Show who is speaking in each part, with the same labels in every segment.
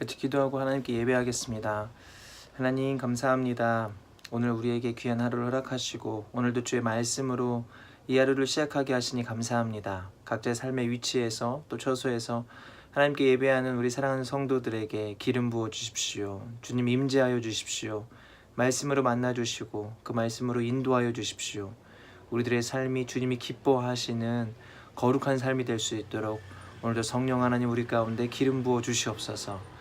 Speaker 1: 같이 기도하고 하나님께 예배하겠습니다. 하나님 감사합니다. 오늘 우리에게 귀한 하루를 허락하시고 오늘도 주의 말씀으로 이 하루를 시작하게 하시니 감사합니다. 각자의 삶의 위치에서 또 처소에서 하나님께 예배하는 우리 사랑하는 성도들에게 기름 부어 주십시오. 주님 임재하여 주십시오. 말씀으로 만나 주시고 그 말씀으로 인도하여 주십시오. 우리들의 삶이 주님이 기뻐하시는 거룩한 삶이 될 수 있도록 오늘도 성령 하나님 우리 가운데 기름 부어 주시옵소서.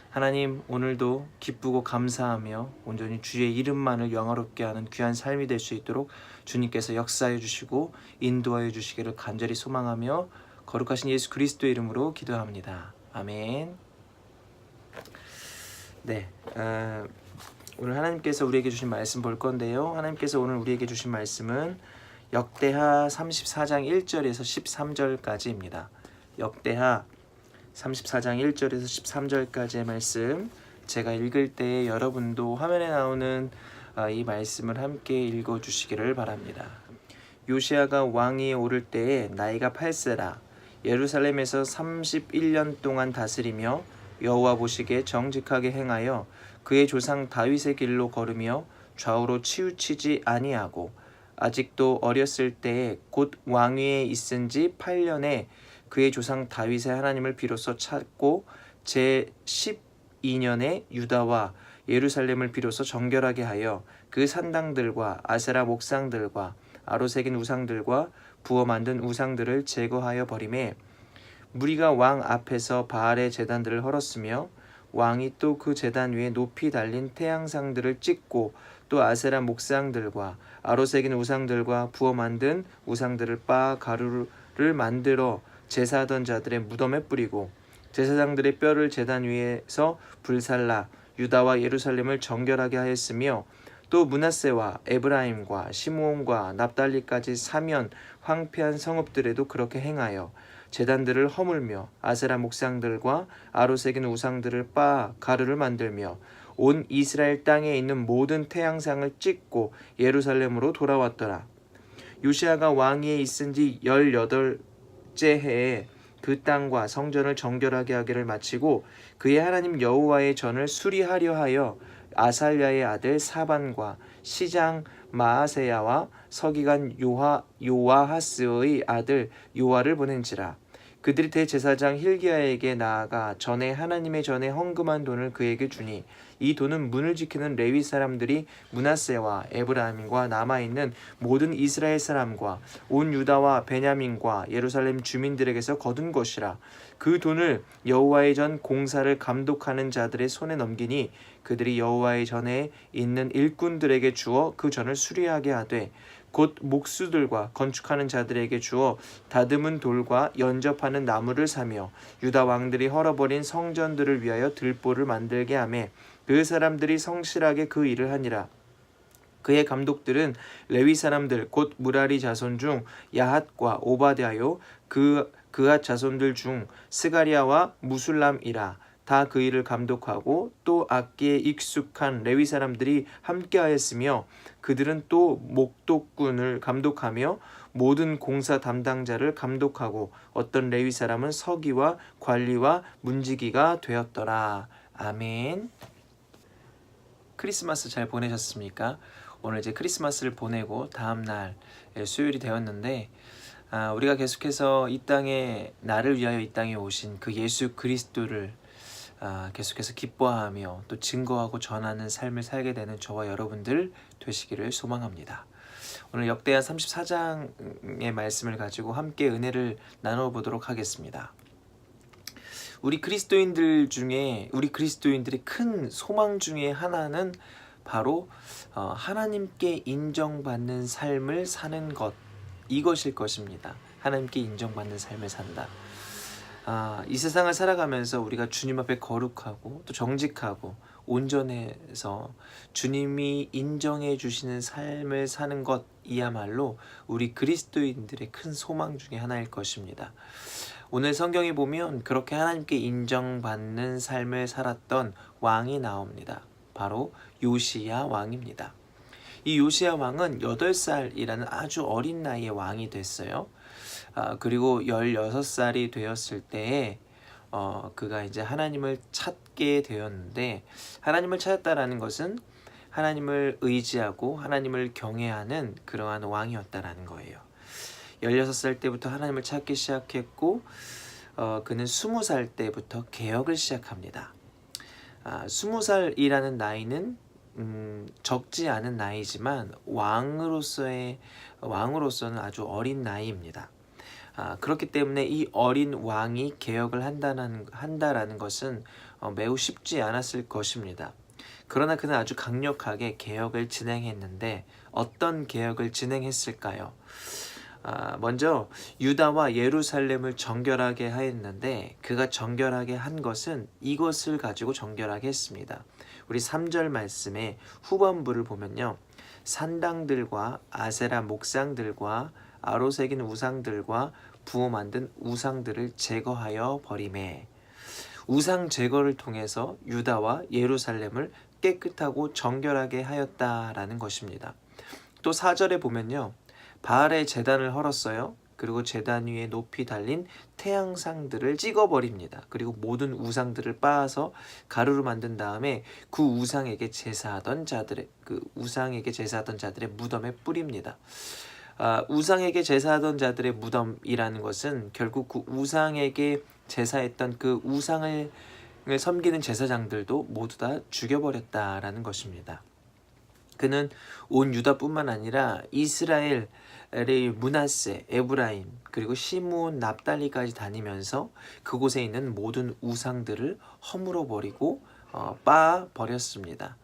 Speaker 1: 하나님 오늘도 기쁘고 감사하며 온전히 주의 이름만을 영화롭게 하는 귀한 삶이 될 수 있도록 주님께서 역사해 주시고 인도하여 주시기를 간절히 소망하며 거룩하신 예수 그리스도의 이름으로 기도합니다. 아멘. 네, 오늘 하나님께서 우리에게 주신 말씀 볼 건데요. 하나님께서 오늘 우리에게 주신 말씀은 역대하 34장 1절에서 13절까지입니다. 역대하 34장 1절에서 13절까지의 말씀, 제가 읽을 때 여러분도 화면에 나오는 이 말씀을 함께 읽어주시기를 바랍니다. 요시야가 왕위에 오를 때에 나이가 8세라 예루살렘에서 31년 동안 다스리며 여호와 보시기에 정직하게 행하여 그의 조상 다윗의 길로 걸으며 좌우로 치우치지 아니하고 아직도 어렸을 때에 곧 왕위에 있은 지 8년에 그의 조상 다윗의 하나님을 비로소 찾고 제12년에 유다와 예루살렘을 비로소 정결하게 하여 그 산당들과 아세라 목상들과 아로새긴 우상들과 부어 만든 우상들을 제거하여 버리매 무리가 왕 앞에서 바알의 제단들을 헐었으며 왕이 또 그 제단 위에 높이 달린 태양상들을 찍고 또 아세라 목상들과 아로새긴 우상들과 부어 만든 우상들을 빻아 가루를 만들어 제사하던 자들의 무덤에 뿌리고 제사장들의 뼈를 제단 위에서 불살라 유다와 예루살렘을 정결하게 하였으며 또 므낫세와 에브라임과 시므온과 납달리까지 사면 황폐한 성읍들에도 그렇게 행하여 제단들을 허물며 아세라 목상들과 아로새긴 우상들을 빻아 가루를 만들며 온 이스라엘 땅에 있는 모든 태양상을 찍고 예루살렘으로 돌아왔더라. 요시야가 왕위에 있은 지 18째 해에 그 땅과 성전을 정결하게 하기를 마치고 그의 하나님 여호와의 전을 수리하려 하여 아살랴의 아들 사반과 시장 마아세야와 서기관 요아하스의 아들 요아를 보낸지라. 그들이 대제사장 힐기야에게 나아가 전에 하나님의 전에 헌금한 돈을 그에게 주니 이 돈은 문을 지키는 레위 사람들이 므낫세와 에브라임과 남아있는 모든 이스라엘 사람과 온 유다와 베냐민과 예루살렘 주민들에게서 거둔 것이라. 그 돈을 여호와의 전 공사를 감독하는 자들의 손에 넘기니 그들이 여호와의 전에 있는 일꾼들에게 주어 그 전을 수리하게 하되 곧 목수들과 건축하는 자들에게 주어 다듬은 돌과 연접하는 나무를 사며 유다 왕들이 헐어버린 성전들을 위하여 들보를 만들게 하매 그 사람들이 성실하게 그 일을 하니라. 그의 감독들은 레위 사람들 곧 무라리 자손 중 야핫과 오바댜요 그앗 자손들 중 스가리아와 무술람이라. 다 그 일을 감독하고 또 악기에 익숙한 레위 사람들이 함께하였으며 그들은 또 목독꾼을 감독하며 모든 공사 담당자를 감독하고 어떤 레위 사람은 서기와 관리와 문지기가 되었더라. 아멘. 크리스마스 잘 보내셨습니까? 오늘 이제 크리스마스를 보내고 다음 날 수요일이 되었는데 우리가 계속해서 이 땅에 나를 위하여 이 땅에 오신 그 예수 그리스도를 계속해서 기뻐하며 또 증거하고 전하는 삶을 살게 되는 저와 여러분들 되시기를 소망합니다. 오늘 역대하 34장의 말씀을 가지고 함께 은혜를 나눠보도록 하겠습니다. 우리 그리스도인들의 큰 소망 중에 하나는 바로 하나님께 인정받는 삶을 사는 것, 이것일 것입니다. 하나님께 인정받는 삶을 산다. 이 세상을 살아가면서 우리가 주님 앞에 거룩하고 또 정직하고 온전해서 주님이 인정해 주시는 삶을 사는 것이야말로 우리 그리스도인들의 큰 소망 중에 하나일 것입니다. 오늘 성경에 보면 그렇게 하나님께 인정받는 삶을 살았던 왕이 나옵니다. 바로 요시야 왕입니다. 이 요시야 왕은 8살이라는 아주 어린 나이에 왕이 됐어요. 그리고 16살이 되었을 때에 그가 이제 하나님을 찾게 되었는데, 하나님을 찾았다라는 것은 하나님을 의지하고 하나님을 경외하는 그러한 왕이었다라는 거예요. 16살 때부터 하나님을 찾기 시작했고, 그는 20살 때부터 개혁을 시작합니다. 20살이라는 나이는 적지 않은 나이지만 왕으로서는 아주 어린 나이입니다. 그렇기 때문에 이 어린 왕이 개혁을 한다라는 것은 매우 쉽지 않았을 것입니다. 그러나 그는 아주 강력하게 개혁을 진행했는데, 어떤 개혁을 진행했을까요? 먼저 유다와 예루살렘을 정결하게 하였는데, 그가 정결하게 한 것은 이것을 가지고 정결하게 했습니다. 우리 3절 말씀의 후반부를 보면요, 산당들과 아세라 목상들과 아로 새긴 우상들과 부어 만든 우상들을 제거하여 버리매, 우상 제거를 통해서 유다와 예루살렘을 깨끗하고 정결하게 하였다라는 것입니다. 또 4절에 보면요, 바알의 제단을 헐었어요. 그리고 제단 위에 높이 달린 태양상들을 찍어버립니다. 그리고 모든 우상들을 빻아서 가루로 만든 다음에 그 우상에게 제사하던 자들의 무덤에 뿌립니다. 우상에게 제사하던 자들의 무덤이라는 것은 결국 그 우상에게 제사했던 그 우상을 섬기는 제사장들도 모두 다 죽여버렸다라는 것입니다. 그는 온 유다뿐만 아니라 이스라엘의 므낫세, 에브라임, 그리고 시므온, 납달리까지 다니면서 그곳에 있는 모든 우상들을 허물어 버리고 빻아 버렸습니다.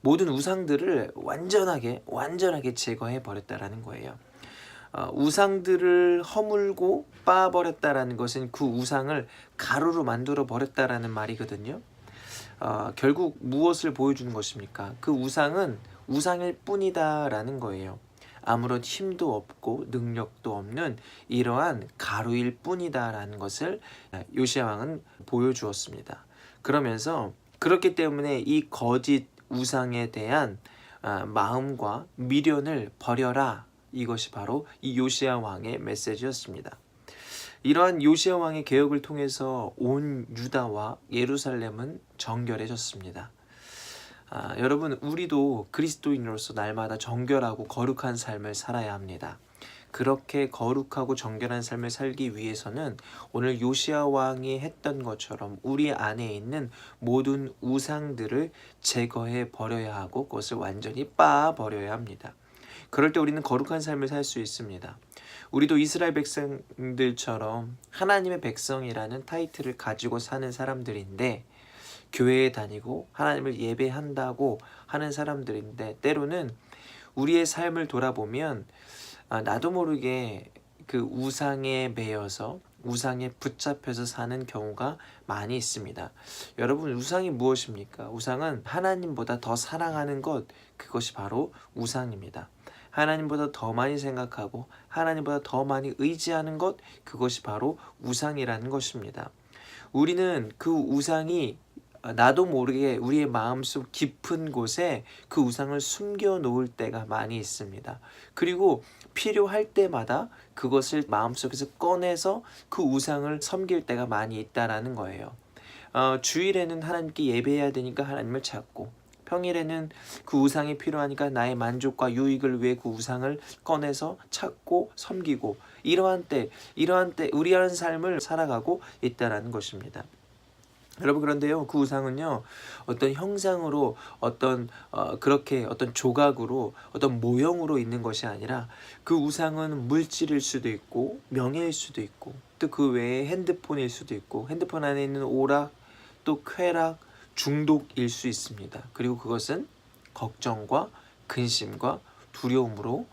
Speaker 1: 모든 우상들을 완전하게 제거해 버렸다라는 거예요. 우상들을 허물고 빻아 버렸다라는 것은 그 우상을 가루로 만들어 버렸다라는 말이거든요. 결국 무엇을 보여주는 것입니까? 그 우상은 우상일 뿐이다라는 거예요. 아무런 힘도 없고 능력도 없는 이러한 가루일 뿐이다라는 것을 요시야 왕은 보여주었습니다. 그러면서 그렇기 때문에 이 거짓 우상에 대한 마음과 미련을 버려라, 이것이 바로 이 요시야 왕의 메시지였습니다. 이러한 요시야 왕의 개혁을 통해서 온 유다와 예루살렘은 정결해졌습니다. 여러분, 우리도 그리스도인으로서 날마다 정결하고 거룩한 삶을 살아야 합니다. 그렇게 거룩하고 정결한 삶을 살기 위해서는 오늘 요시야 왕이 했던 것처럼 우리 안에 있는 모든 우상들을 제거해 버려야 하고 그것을 완전히 빻아 버려야 합니다. 그럴 때 우리는 거룩한 삶을 살 수 있습니다. 우리도 이스라엘 백성들처럼 하나님의 백성이라는 타이틀을 가지고 사는 사람들인데, 교회에 다니고 하나님을 예배한다고 하는 사람들인데, 때로는 우리의 삶을 돌아보면 나도 모르게 그 우상에 매여서 우상에 붙잡혀서 사는 경우가 많이 있습니다. 여러분, 우상이 무엇입니까? 우상은 하나님보다 더 사랑하는 것, 그것이 바로 우상입니다. 하나님보다 더 많이 생각하고 하나님보다 더 많이 의지하는 것, 그것이 바로 우상이라는 것입니다. 우리는 그 우상이 나도 모르게 우리의 마음속 깊은 곳에 그 우상을 숨겨 놓을 때가 많이 있습니다. 그리고 필요할 때마다 그것을 마음속에서 꺼내서 그 우상을 섬길 때가 많이 있다라는 거예요. 주일에는 하나님께 예배해야 되니까 하나님을 찾고, 평일에는 그 우상이 필요하니까 나의 만족과 유익을 위해 그 우상을 꺼내서 찾고 섬기고, 이러한 때 우리라는 삶을 살아가고 있다라는 것입니다. 여러분, 그런데요, 그 우상은요, 어떤 형상으로, 그렇게 어떤 조각으로, 어떤 모형으로 있는 것이 아니라, 그 우상은 물질일 수도 있고 명예일 수도 있고, 또 그 외에 핸드폰일 수도 있고, 핸드폰 안에 있는 오락, 또 쾌락, 중독일 수 있습니다. 그리고 그것은 걱정과 근심과 두려움으로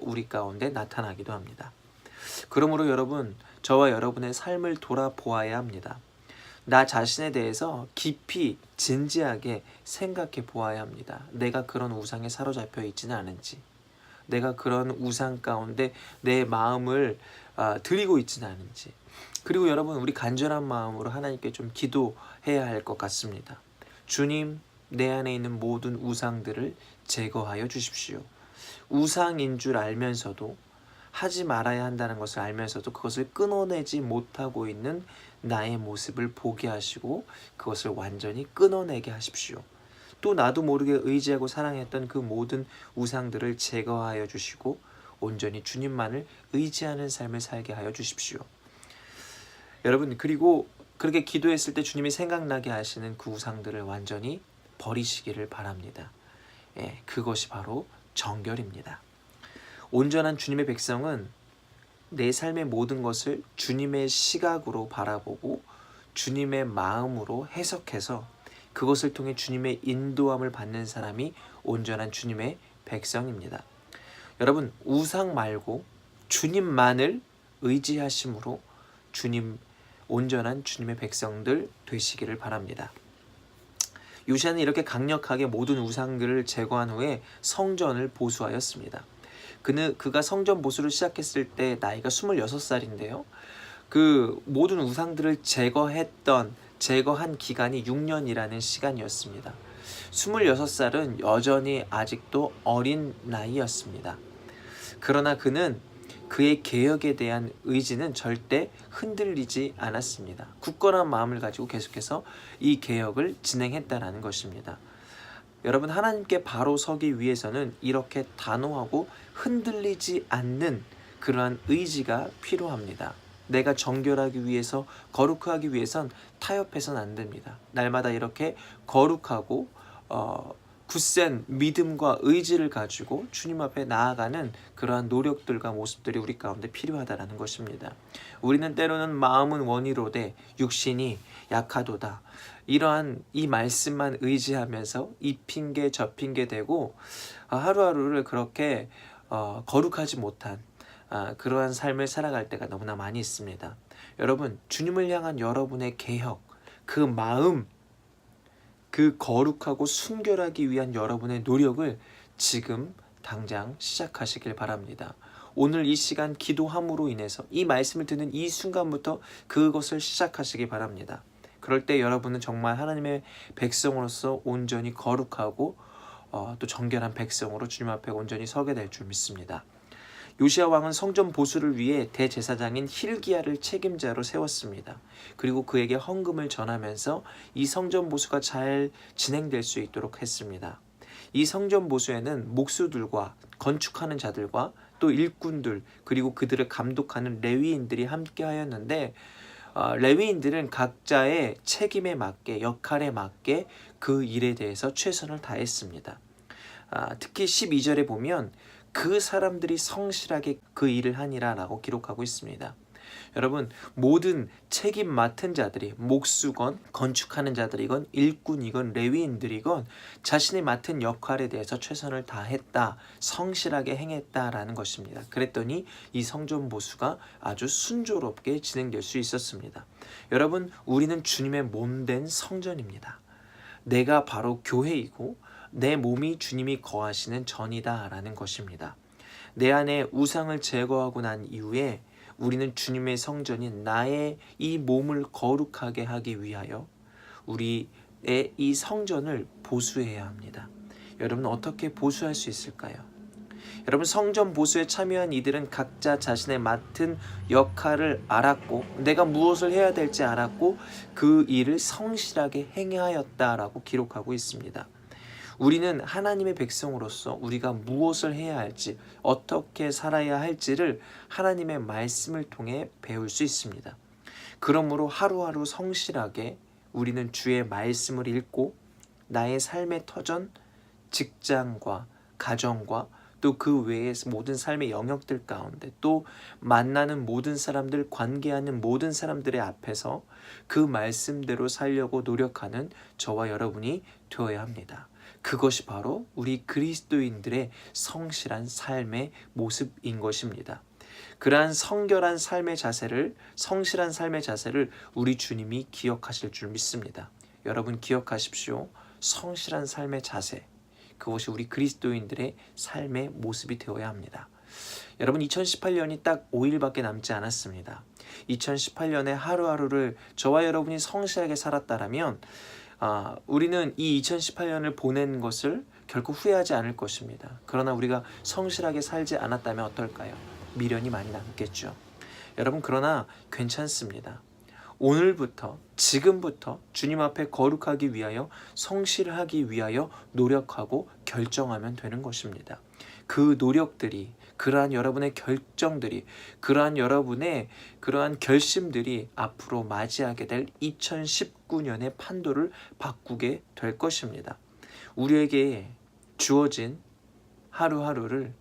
Speaker 1: 우리 가운데 나타나기도 합니다. 그러므로 여러분, 저와 여러분의 삶을 돌아보아야 합니다. 나 자신에 대해서 깊이 진지하게 생각해 보아야 합니다. 내가 그런 우상에 사로잡혀 있지는 않은지, 내가 그런 우상 가운데 내 마음을 드리고 있지는 않은지. 그리고 여러분, 우리 간절한 마음으로 하나님께 좀 기도해야 할 것 같습니다. 주님, 내 안에 있는 모든 우상들을 제거하여 주십시오. 우상인 줄 알면서도 하지 말아야 한다는 것을 알면서도 그것을 끊어내지 못하고 있는 나의 모습을 보게 하시고 그것을 완전히 끊어내게 하십시오. 또 나도 모르게 의지하고 사랑했던 그 모든 우상들을 제거하여 주시고 온전히 주님만을 의지하는 삶을 살게 하여 주십시오. 여러분, 그리고 그렇게 기도했을 때 주님이 생각나게 하시는 그 우상들을 완전히 버리시기를 바랍니다. 그것이 바로 정결입니다. 온전한 주님의 백성은 내 삶의 모든 것을 주님의 시각으로 바라보고 주님의 마음으로 해석해서 그것을 통해 주님의 인도함을 받는 사람이 온전한 주님의 백성입니다. 여러분, 우상 말고 주님만을 의지하심으로 온전한 주님의 백성들 되시기를 바랍니다. 요시아는 이렇게 강력하게 모든 우상들을 제거한 후에 성전을 보수하였습니다. 그가 성전 보수를 시작했을 때 나이가 26살인데요. 그 모든 우상들을 제거한 기간이 6년이라는 시간이었습니다. 26살은 여전히 아직도 어린 나이였습니다. 그러나 그는 그의 개혁에 대한 의지는 절대 흔들리지 않았습니다. 굳건한 마음을 가지고 계속해서 이 개혁을 진행했다는 것입니다. 여러분, 하나님께 바로 서기 위해서는 이렇게 단호하고 흔들리지 않는 그러한 의지가 필요합니다. 내가 정결하기 위해서, 거룩하기 위해선 타협해서는 안 됩니다. 날마다 이렇게 거룩하고 굳센 믿음과 의지를 가지고 주님 앞에 나아가는 그러한 노력들과 모습들이 우리 가운데 필요하다는 것입니다. 우리는 때로는 마음은 원이로되 육신이 약하도다. 이러한 이 말씀만 의지하면서 이 핑계 저 핑계 대고 하루하루를 그렇게 거룩하지 못한 그러한 삶을 살아갈 때가 너무나 많이 있습니다. 여러분, 주님을 향한 여러분의 개혁, 그 마음, 그 거룩하고 순결하기 위한 여러분의 노력을 지금 당장 시작하시길 바랍니다. 오늘 이 시간 기도함으로 인해서 이 말씀을 듣는 이 순간부터 그것을 시작하시기 바랍니다. 그럴 때 여러분은 정말 하나님의 백성으로서 온전히 거룩하고 또 정결한 백성으로 주님 앞에 온전히 서게 될 줄 믿습니다. 요시야 왕은 성전 보수를 위해 대제사장인 힐기야를 책임자로 세웠습니다. 그리고 그에게 헌금을 전하면서 이 성전 보수가 잘 진행될 수 있도록 했습니다. 이 성전 보수에는 목수들과 건축하는 자들과 또 일꾼들, 그리고 그들을 감독하는 레위인들이 함께 하였는데 레위인들은 각자의 책임에 맞게, 역할에 맞게 그 일에 대해서 최선을 다했습니다. 특히 12절에 보면 그 사람들이 성실하게 그 일을 하니라 라고 기록하고 있습니다. 여러분, 모든 책임 맡은 자들이 목수건, 건축하는 자들이건 일꾼이건 레위인들이건 자신이 맡은 역할에 대해서 최선을 다했다, 성실하게 행했다라는 것입니다. 그랬더니 이 성전 보수가 아주 순조롭게 진행될 수 있었습니다. 여러분, 우리는 주님의 몸된 성전입니다. 내가 바로 교회이고 내 몸이 주님이 거하시는 전이다 라는 것입니다. 내 안에 우상을 제거하고 난 이후에 우리는 주님의 성전인 나의 이 몸을 거룩하게 하기 위하여 우리의 이 성전을 보수해야 합니다. 여러분, 어떻게 보수할 수 있을까요? 여러분, 성전 보수에 참여한 이들은 각자 자신의 맡은 역할을 알았고 내가 무엇을 해야 될지 알았고 그 일을 성실하게 행하였다라고 기록하고 있습니다. 우리는 하나님의 백성으로서 우리가 무엇을 해야 할지, 어떻게 살아야 할지를 하나님의 말씀을 통해 배울 수 있습니다. 그러므로 하루하루 성실하게 우리는 주의 말씀을 읽고 나의 삶의 터전, 직장과 가정과 또 그 외의 모든 삶의 영역들 가운데 또 만나는 모든 사람들, 관계하는 모든 사람들의 앞에서 그 말씀대로 살려고 노력하는 저와 여러분이 되어야 합니다. 그것이 바로 우리 그리스도인들의 성실한 삶의 모습인 것입니다. 그러한 성실한 삶의 자세를 우리 주님이 기억하실 줄 믿습니다. 여러분, 기억하십시오. 성실한 삶의 자세, 그것이 우리 그리스도인들의 삶의 모습이 되어야 합니다. 여러분, 2018년이 딱 5일밖에 남지 않았습니다. 2018년의 하루하루를 저와 여러분이 성실하게 살았다라면 우리는 이 2018년을 보낸 것을 결코 후회하지 않을 것입니다. 그러나 우리가 성실하게 살지 않았다면 어떨까요? 미련이 많이 남겠죠. 여러분, 그러나 괜찮습니다. 오늘부터, 지금부터 주님 앞에 거룩하기 위하여, 성실하기 위하여 노력하고 결정하면 되는 것입니다. 그 노력들이, 그러한 여러분의 결정들이, 그러한 여러분의 그러한 결심들이 앞으로 맞이하게 될 2019년의 판도를 바꾸게 될 것입니다. 우리에게 주어진 하루하루를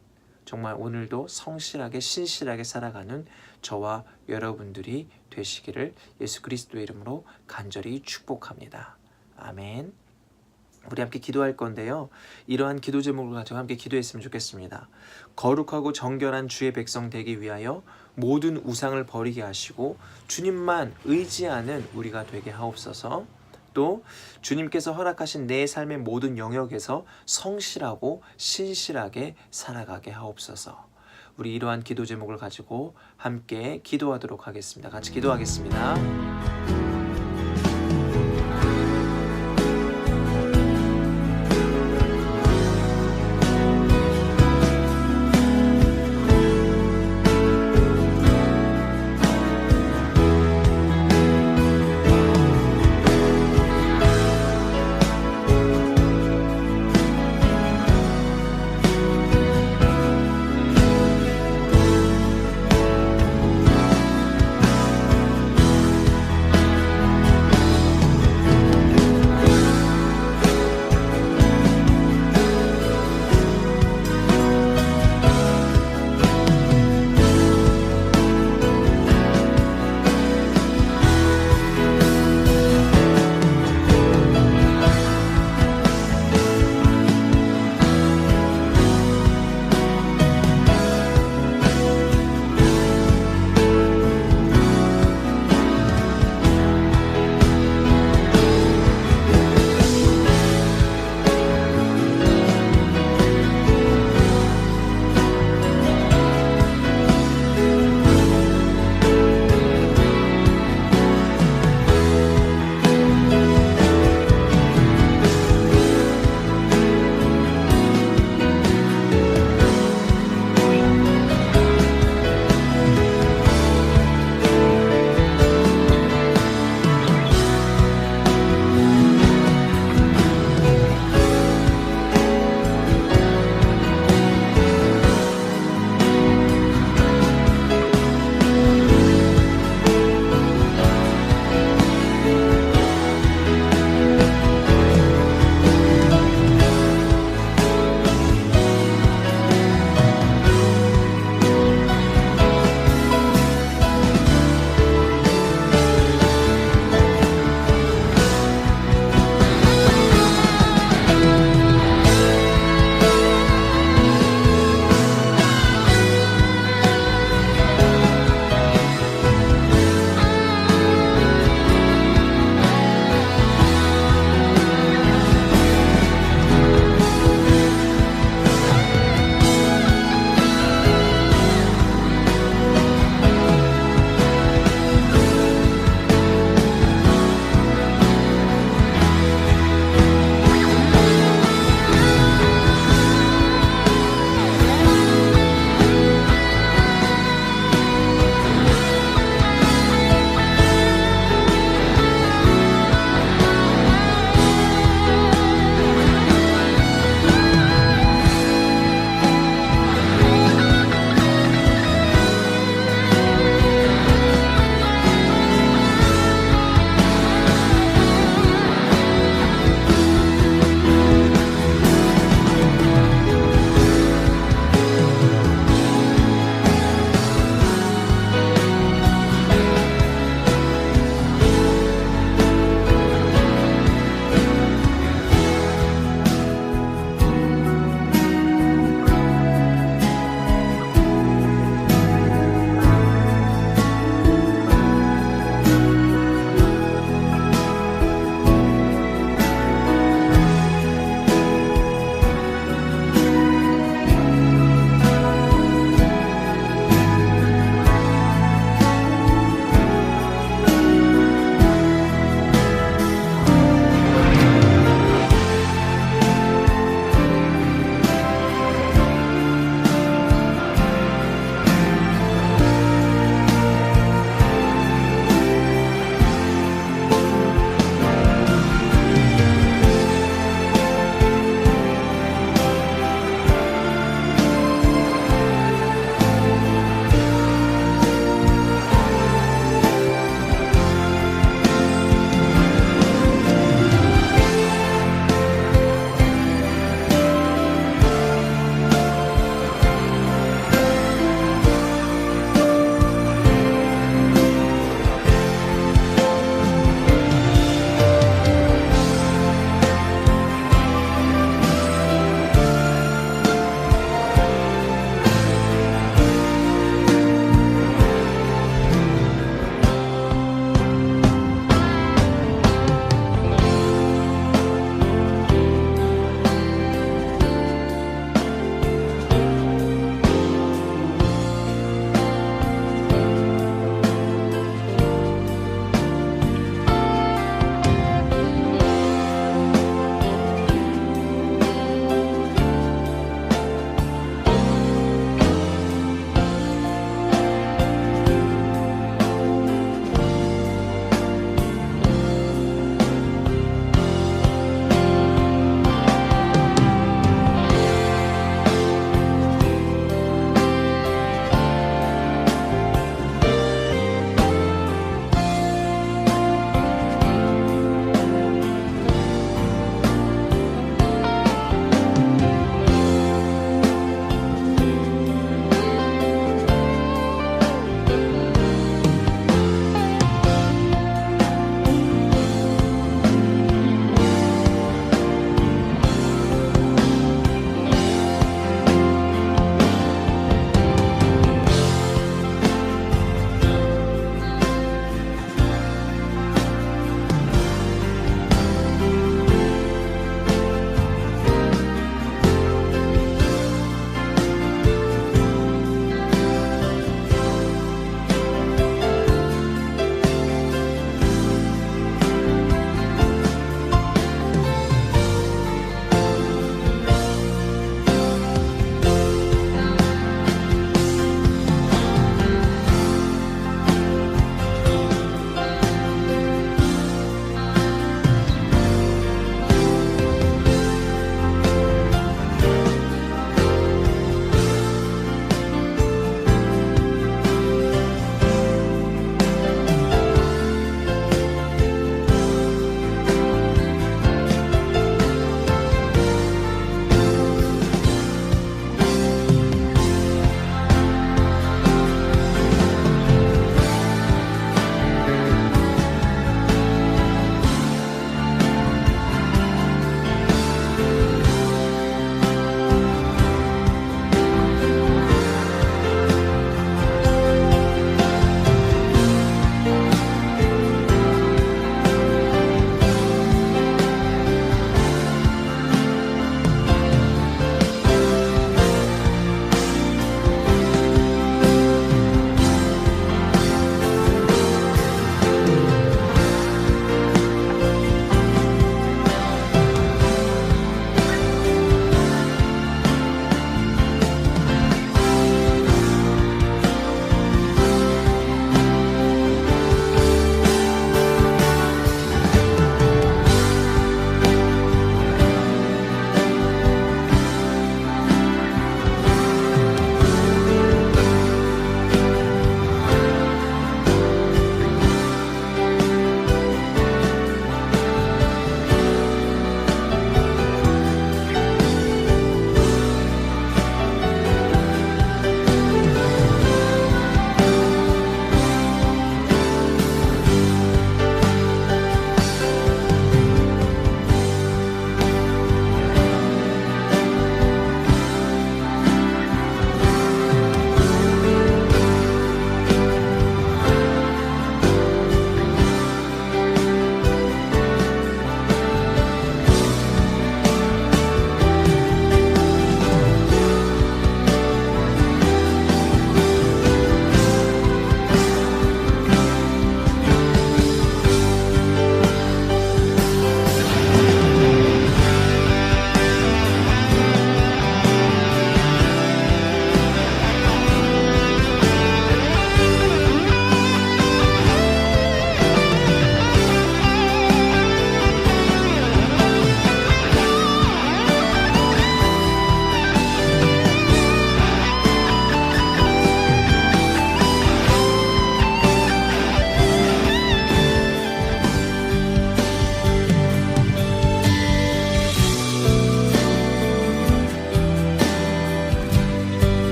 Speaker 1: 정말 오늘도 성실하게 신실하게 살아가는 저와 여러분들이 되시기를 예수 그리스도의 이름으로 간절히 축복합니다. 아멘. 우리 함께 기도할 건데요. 이러한 기도 제목을 가지고 함께 기도했으면 좋겠습니다. 거룩하고 정결한 주의 백성 되기 위하여 모든 우상을 버리게 하시고 주님만 의지하는 우리가 되게 하옵소서. 또 주님께서 허락하신 내 삶의 모든 영역에서 성실하고 신실하게 살아가게 하옵소서. 우리 이러한 기도 제목을 가지고 함께 기도하도록 하겠습니다. 같이 기도하겠습니다.